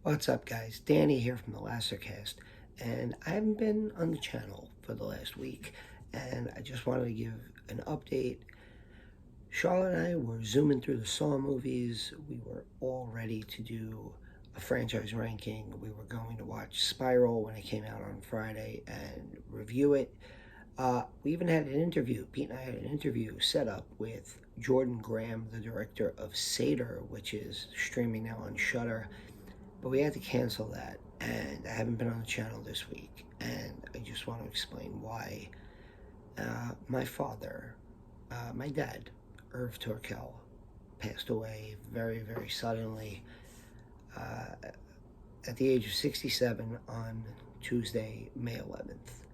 What's up, guys? Danny here from the LASSER cast, and I haven't been on the channel for the last week, and I just wanted to give an update. Charlotte and I were zooming through the Saw movies. We were all ready to do a franchise ranking. We were going to watch Spiral when it came out on Friday and review it. We even had an interview. Pete and I had an interview set up with Jordan Graham, the director of Seder, which is streaming now on Shudder. But we had to cancel that, and I haven't been on the channel this week, and I just want to explain why. My dad, Irv Torkel, passed away very, very suddenly uh, at the age of 67 on Tuesday, May 11th.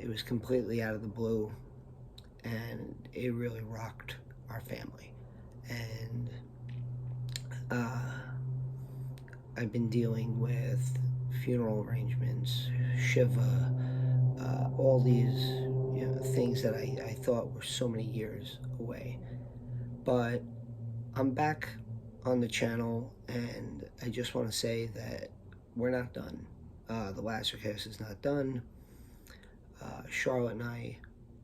It was completely out of the blue, and it really rocked our family. And uh, I've been dealing with funeral arrangements, Shiva, all these things that I thought were so many years away. But I'm back on the channel, and I just want to say that we're not done. The LASSERcast is not done. Charlotte and I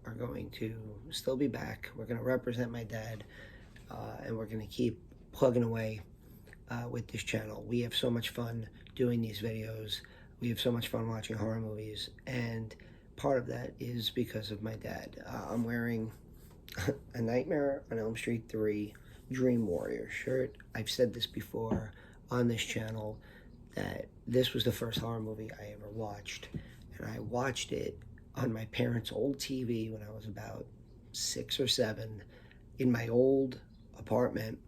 are going to still be back. We're going to represent my dad, and we're going to keep plugging away with this channel. We have so much fun doing these videos. We have so much fun watching horror movies, and part of that is because of my dad. I'm wearing a Nightmare on Elm Street 3 Dream Warrior shirt. I've said this before on this channel that this was the first horror movie I ever watched, and I watched it on my parents' old TV when I was about 6 or 7 in my old apartment.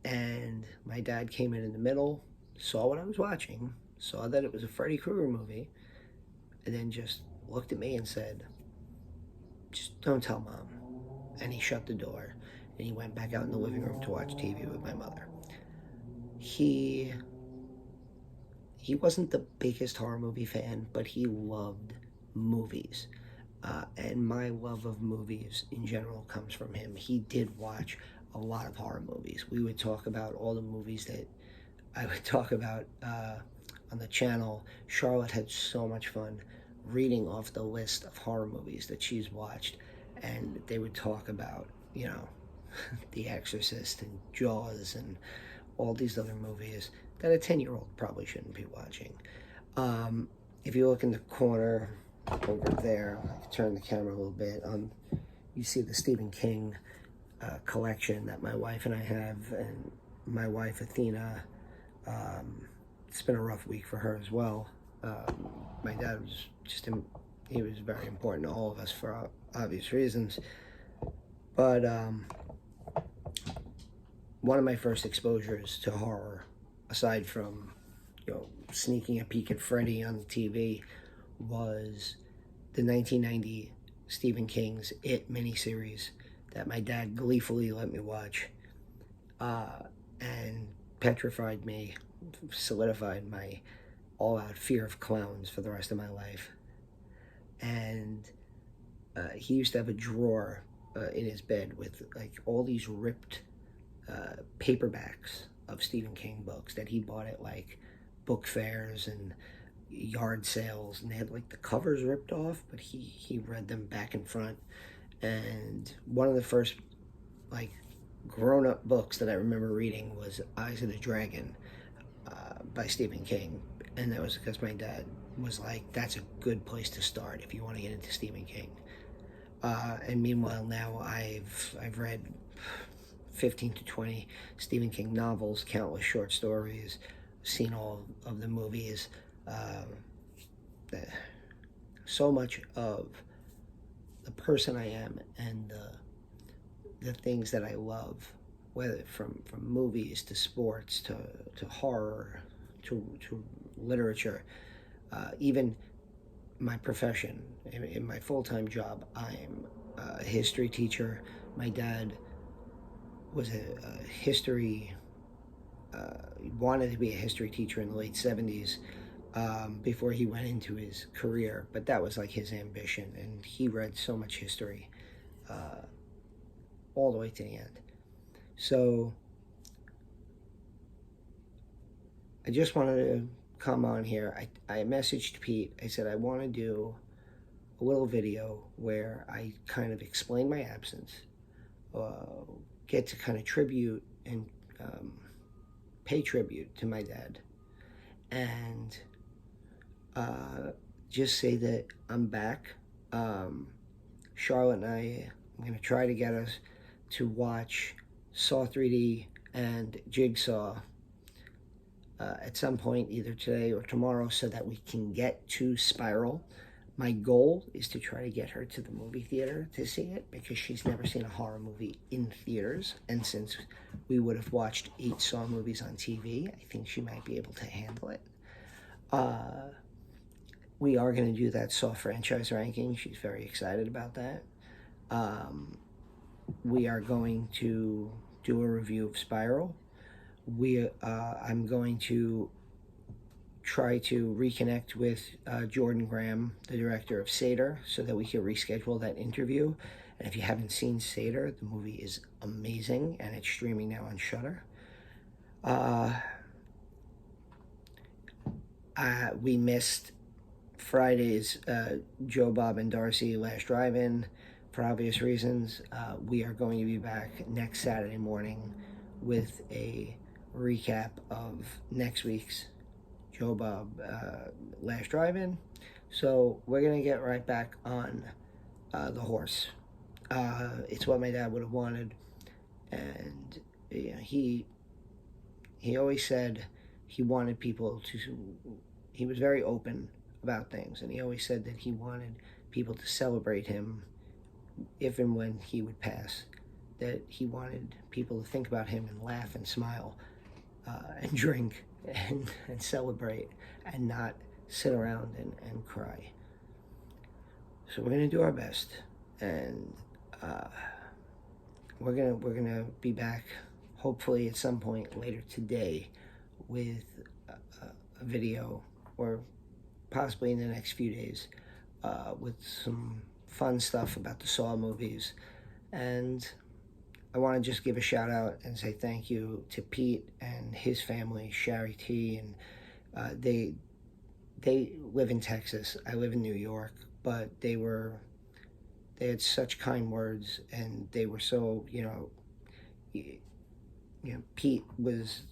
And my dad came in the middle, saw what I was watching, saw that it was a Freddy Krueger movie, and then just looked at me and said, "Just don't tell Mom." And he shut the door, and he went back out in the living room to watch TV with my mother. He wasn't the biggest horror movie fan, but he loved movies. And my love of movies in general comes from him. He did watch a lot of horror movies. We would talk about all the movies that I would talk about on the channel. Charlotte had so much fun reading off the list of horror movies that she's watched, and they would talk about, The Exorcist and Jaws and all these other movies that a 10-year-old probably shouldn't be watching. If you look in the corner over there, I can turn the camera a little bit, you see the Stephen King collection that my wife and I have, and my wife Athena, it's been a rough week for her as well. My dad was he was very important to all of us for obvious reasons, but one of my first exposures to horror, aside from sneaking a peek at Freddy on the TV, was the 1990 Stephen King's It miniseries that my dad gleefully let me watch, and petrified me, solidified my all-out fear of clowns for the rest of my life. And he used to have a drawer in his bed with like all these ripped paperbacks of Stephen King books that he bought at like book fairs and yard sales, and they had like the covers ripped off, but he read them back and front. And one of the first like grown-up books that I remember reading was Eyes of the Dragon by Stephen King, and that was because my dad was like, that's a good place to start if you want to get into Stephen King. And meanwhile now I've read 15 to 20 Stephen King novels, countless short stories, seen all of the movies. So much of the person I am and the things that I love, whether from movies to sports to horror to literature, even my profession. In my full-time job, I'm a history teacher. My dad was a history, wanted to be a history teacher in the late 70s, before he went into his career, but that was like his ambition, and he read so much history all the way to the end. So I just wanted to come on here. I messaged Pete. I said I want to do a little video where I kind of explain my absence, uh, get to kind of tribute and um, pay tribute to my dad, and just say that I'm back. Charlotte and I'm going to try to get us to watch Saw 3D and Jigsaw at some point, either today or tomorrow, so that we can get to Spiral. My goal is to try to get her to the movie theater to see it, because she's never seen a horror movie in theaters. And since we would have watched 8 Saw movies on TV, I think she might be able to handle it. We are going to do that Saw franchise ranking. She's very excited about that. We are going to do a review of Spiral. I'm going to try to reconnect with Jordan Graham, the director of Seder, so that we can reschedule that interview. And if you haven't seen Seder, the movie is amazing, and it's streaming now on Shudder. We missed Friday's Joe, Bob, and Darcy Last Drive-In for obvious reasons. We are going to be back next Saturday morning with a recap of next week's Joe, Bob, Last Drive-In. So we're going to get right back on the horse. It's what my dad would have wanted. And you know, he always said he wanted people to, he was very open about things, and he always said that he wanted people to celebrate him if and when he would pass, that he wanted people to think about him and laugh and smile and drink and celebrate, and not sit around and cry. So we're going to do our best, and we're gonna be back hopefully at some point later today with a video, or possibly in the next few days, with some fun stuff about the Saw movies. And I want to just give a shout out and say thank you to Pete and his family, Sherry T, and they live in Texas. I live in New York, but they had such kind words, and they were so, Pete was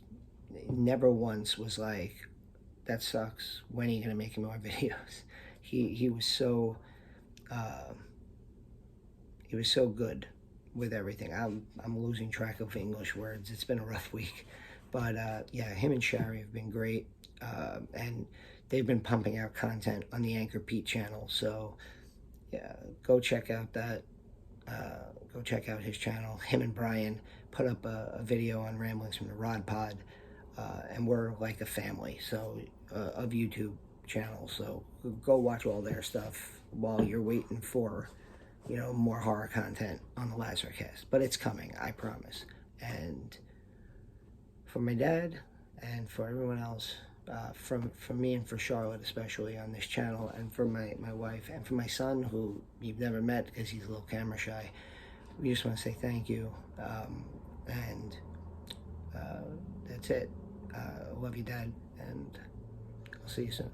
never once was like, that sucks, when are you gonna make more videos? He was so good with everything. I'm losing track of English words. It's been a rough week, but yeah, him and Sherry have been great, and they've been pumping out content on the Anchor Pete channel. So yeah, go check out that. Go check out his channel. Him and Brian put up a video on Ramblings from the Rod Pod, and we're like a family, so of YouTube channels. So go watch all their stuff while you're waiting for, more horror content on the LASSER cast. But it's coming, I promise. And for my dad and for everyone else, from me and for Charlotte especially on this channel, and for my wife and for my son, who you've never met because he's a little camera shy, we just want to say thank you. And that's it. Love you, Dad, and I'll see you soon.